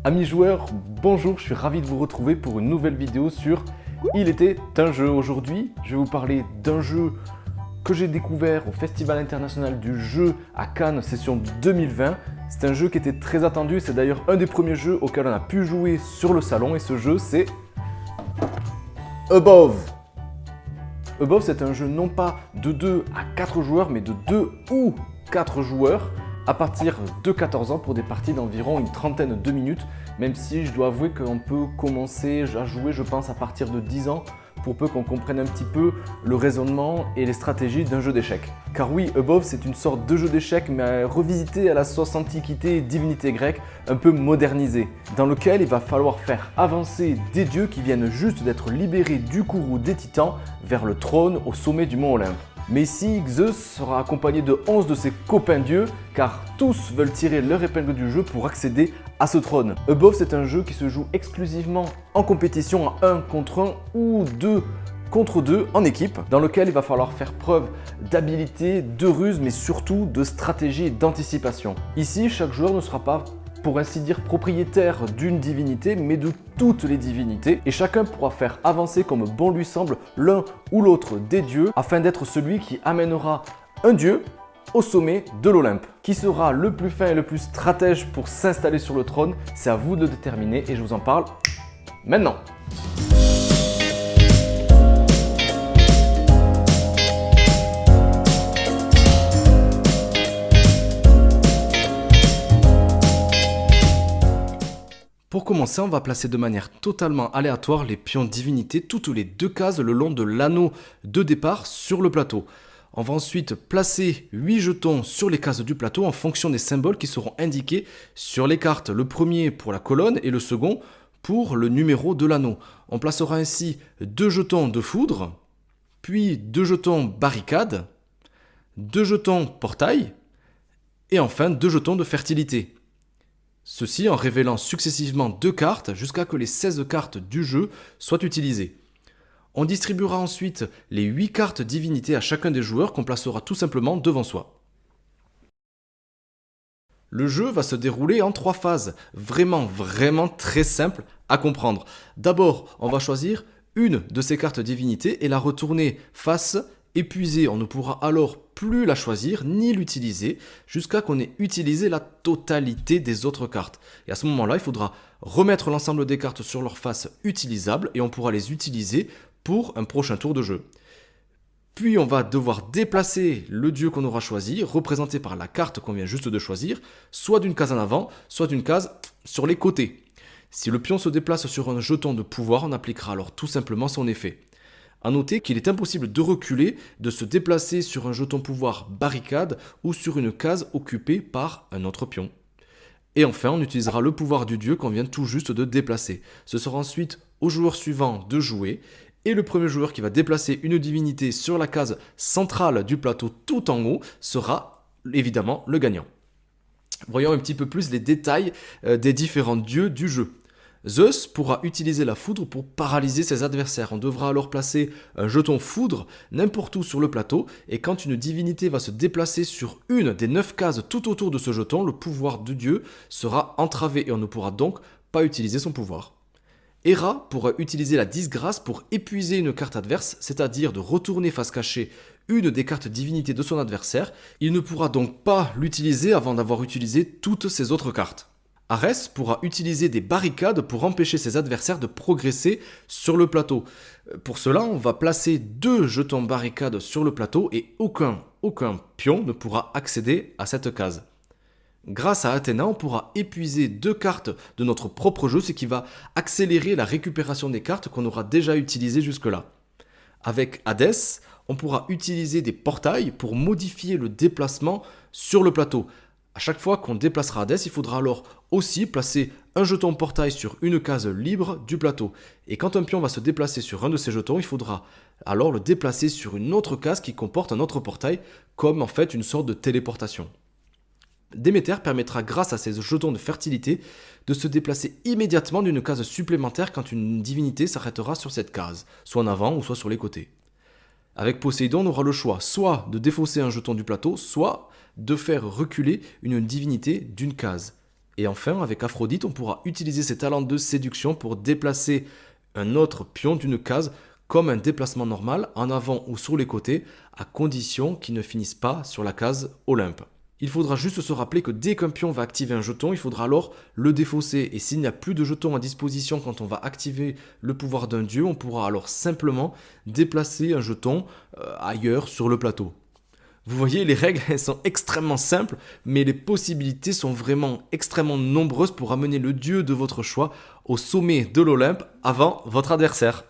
Amis joueurs, bonjour, je suis ravi de vous retrouver pour une nouvelle vidéo sur Il était un jeu. Aujourd'hui, je vais vous parler d'un jeu que j'ai découvert au Festival international du jeu à Cannes, session 2020. C'est un jeu qui était très attendu, c'est d'ailleurs un des premiers jeux auxquels on a pu jouer sur le salon et ce jeu c'est Above. Above, c'est un jeu non pas de 2 à 4 joueurs, mais de 2 ou 4 joueurs à partir de 14 ans pour des parties d'environ une trentaine de minutes, même si je dois avouer qu'on peut commencer à jouer, je pense, à partir de 10 ans pour peu qu'on comprenne un petit peu le raisonnement et les stratégies d'un jeu d'échecs. Car oui, Above, c'est une sorte de jeu d'échecs, mais revisité à la sauce antiquité et divinité grecque, un peu modernisé, dans lequel il va falloir faire avancer des dieux qui viennent juste d'être libérés du courroux des titans vers le trône au sommet du mont Olympe. Mais ici, Zeus sera accompagné de 11 de ses copains dieux, car tous veulent tirer leur épingle du jeu pour accéder à ce trône. Above, c'est un jeu qui se joue exclusivement en compétition à 1 contre 1 ou 2 contre 2 en équipe, dans lequel il va falloir faire preuve d'habilité, de ruse, mais surtout de stratégie et d'anticipation. Ici, chaque joueur ne sera pas, pour ainsi dire, propriétaire d'une divinité, mais de toutes les divinités, et chacun pourra faire avancer comme bon lui semble l'un ou l'autre des dieux, afin d'être celui qui amènera un dieu au sommet de l'Olympe. Qui sera le plus fin et le plus stratège pour s'installer sur le trône, c'est à vous de le déterminer, et je vous en parle maintenant. Pour commencer, on va placer de manière totalement aléatoire les pions divinités toutes les 2 cases le long de l'anneau de départ sur le plateau. On va ensuite placer 8 jetons sur les cases du plateau en fonction des symboles qui seront indiqués sur les cartes. Le premier pour la colonne et le second pour le numéro de l'anneau. On placera ainsi 2 jetons de foudre, puis 2 jetons barricade, 2 jetons portail et enfin 2 jetons de fertilité. Ceci en révélant successivement 2 cartes jusqu'à que les 16 cartes du jeu soient utilisées. On distribuera ensuite les 8 cartes divinités à chacun des joueurs qu'on placera tout simplement devant soi. Le jeu va se dérouler en 3 phases, vraiment très simple à comprendre. D'abord, on va choisir une de ces cartes divinités et la retourner face épuisée. On ne pourra alors plus la choisir ni l'utiliser jusqu'à qu'on ait utilisé la totalité des autres cartes. Et à ce moment-là, il faudra remettre l'ensemble des cartes sur leur face utilisable et on pourra les utiliser pour un prochain tour de jeu. Puis on va devoir déplacer le dieu qu'on aura choisi, représenté par la carte qu'on vient juste de choisir, soit d'une case en avant, soit d'une case sur les côtés. Si le pion se déplace sur un jeton de pouvoir, on appliquera alors tout simplement son effet. A noter qu'il est impossible de reculer, de se déplacer sur un jeton pouvoir barricade ou sur une case occupée par un autre pion. Et enfin, on utilisera le pouvoir du dieu qu'on vient tout juste de déplacer. Ce sera ensuite au joueur suivant de jouer, et le premier joueur qui va déplacer une divinité sur la case centrale du plateau tout en haut sera évidemment le gagnant. Voyons un petit peu plus les détails des différents dieux du jeu. Zeus pourra utiliser la foudre pour paralyser ses adversaires. On devra alors placer un jeton foudre n'importe où sur le plateau et quand une divinité va se déplacer sur une des 9 cases tout autour de ce jeton, le pouvoir de Dieu sera entravé et on ne pourra donc pas utiliser son pouvoir. Héra pourra utiliser la disgrâce pour épuiser une carte adverse, c'est-à-dire de retourner face cachée une des cartes divinités de son adversaire. Il ne pourra donc pas l'utiliser avant d'avoir utilisé toutes ses autres cartes. Arès pourra utiliser des barricades pour empêcher ses adversaires de progresser sur le plateau. Pour cela, on va placer 2 jetons barricades sur le plateau et aucun pion ne pourra accéder à cette case. Grâce à Athéna, on pourra épuiser 2 cartes de notre propre jeu, ce qui va accélérer la récupération des cartes qu'on aura déjà utilisées jusque-là. Avec Hadès, on pourra utiliser des portails pour modifier le déplacement sur le plateau. À chaque fois qu'on déplacera Hadès, il faudra alors aussi placer un jeton portail sur une case libre du plateau. Et quand un pion va se déplacer sur un de ces jetons, il faudra alors le déplacer sur une autre case qui comporte un autre portail, comme en fait une sorte de téléportation. Déméter permettra grâce à ses jetons de fertilité de se déplacer immédiatement d'une case supplémentaire quand une divinité s'arrêtera sur cette case, soit en avant ou soit sur les côtés. Avec Poséidon, on aura le choix soit de défausser un jeton du plateau, soit de faire reculer une divinité d'une case. Et enfin, avec Aphrodite, on pourra utiliser ses talents de séduction pour déplacer un autre pion d'une case comme un déplacement normal en avant ou sur les côtés, à condition qu'il ne finisse pas sur la case Olympe. Il faudra juste se rappeler que dès qu'un pion va activer un jeton, il faudra alors le défausser. Et s'il n'y a plus de jetons à disposition quand on va activer le pouvoir d'un dieu, on pourra alors simplement déplacer un jeton ailleurs sur le plateau. Vous voyez, les règles, elles sont extrêmement simples, mais les possibilités sont vraiment extrêmement nombreuses pour amener le dieu de votre choix au sommet de l'Olympe avant votre adversaire.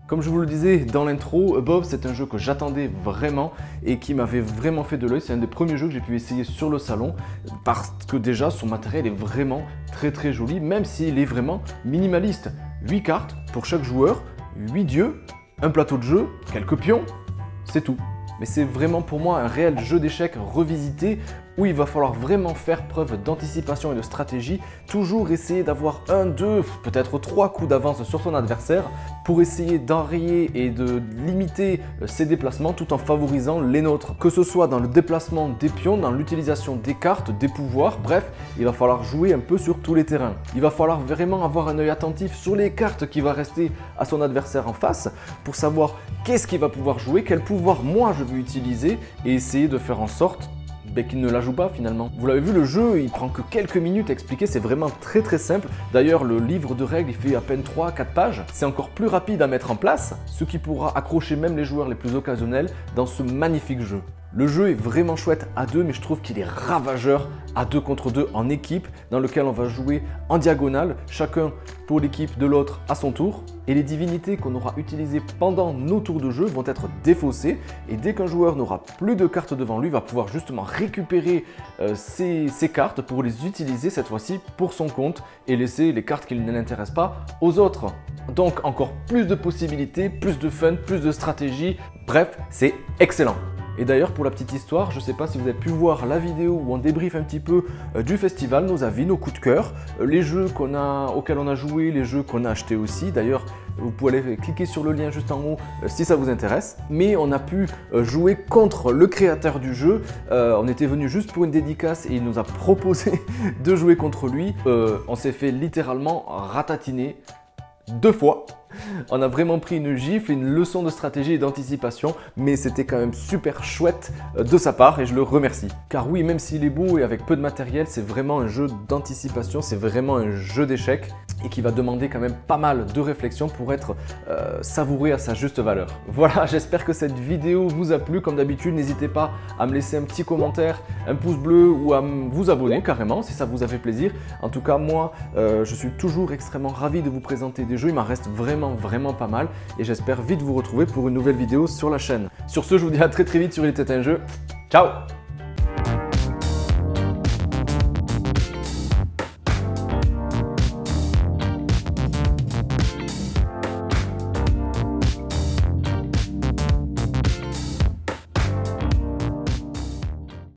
Comme je vous le disais dans l'intro, Above, c'est un jeu que j'attendais vraiment et qui m'avait vraiment fait de l'œil. C'est un des premiers jeux que j'ai pu essayer sur le salon parce que déjà son matériel est vraiment très joli, même s'il est vraiment minimaliste. 8 cartes pour chaque joueur, 8 dieux, un plateau de jeu, quelques pions, c'est tout. Mais c'est vraiment pour moi un réel jeu d'échecs revisité où il va falloir vraiment faire preuve d'anticipation et de stratégie, toujours essayer d'avoir 1, 2, peut-être 3 coups d'avance sur son adversaire pour essayer d'enrayer et de limiter ses déplacements tout en favorisant les nôtres. Que ce soit dans le déplacement des pions, dans l'utilisation des cartes, des pouvoirs, bref, il va falloir jouer un peu sur tous les terrains. Il va falloir vraiment avoir un œil attentif sur les cartes qui va rester à son adversaire en face pour savoir qu'est-ce qu'il va pouvoir jouer, quel pouvoir moi je veux utiliser et essayer de faire en sorte qu'il ne la joue pas finalement. Vous l'avez vu, le jeu, il prend que quelques minutes à expliquer, c'est vraiment très simple. D'ailleurs, le livre de règles, il fait à peine 3-4 pages. C'est encore plus rapide à mettre en place, ce qui pourra accrocher même les joueurs les plus occasionnels dans ce magnifique jeu. Le jeu est vraiment chouette à deux, mais je trouve qu'il est ravageur à 2 contre 2 en équipe, dans lequel on va jouer en diagonale, chacun pour l'équipe de l'autre à son tour. Et les divinités qu'on aura utilisées pendant nos tours de jeu vont être défaussées. Et dès qu'un joueur n'aura plus de cartes devant lui, il va pouvoir justement récupérer ces cartes pour les utiliser cette fois-ci pour son compte et laisser les cartes qui ne l'intéressent pas aux autres. Donc encore plus de possibilités, plus de fun, plus de stratégie. Bref, c'est excellent. Et d'ailleurs, pour la petite histoire, je ne sais pas si vous avez pu voir la vidéo où on débriefe un petit peu du festival, nos avis, nos coups de cœur, les jeux auxquels on a joué, les jeux qu'on a achetés aussi. D'ailleurs, vous pouvez aller cliquer sur le lien juste en haut si ça vous intéresse. Mais on a pu jouer contre le créateur du jeu. On était venu juste pour une dédicace et il nous a proposé de jouer contre lui. On s'est fait littéralement ratatiner 2 fois. On a vraiment pris une gifle et une leçon de stratégie et d'anticipation, mais c'était quand même super chouette de sa part et je le remercie. Car oui, même s'il est beau et avec peu de matériel, c'est vraiment un jeu d'anticipation, c'est vraiment un jeu d'échecs et qui va demander quand même pas mal de réflexion pour être savouré à sa juste valeur. Voilà, j'espère que cette vidéo vous a plu. Comme d'habitude, n'hésitez pas à me laisser un petit commentaire, un pouce bleu ou à vous abonner carrément si ça vous a fait plaisir. En tout cas, moi, je suis toujours extrêmement ravi de vous présenter des jeux. Il m'en reste vraiment pas mal et j'espère vite vous retrouver pour une nouvelle vidéo sur la chaîne. Sur ce, je vous dis à très vite sur Il était un jeu. Ciao!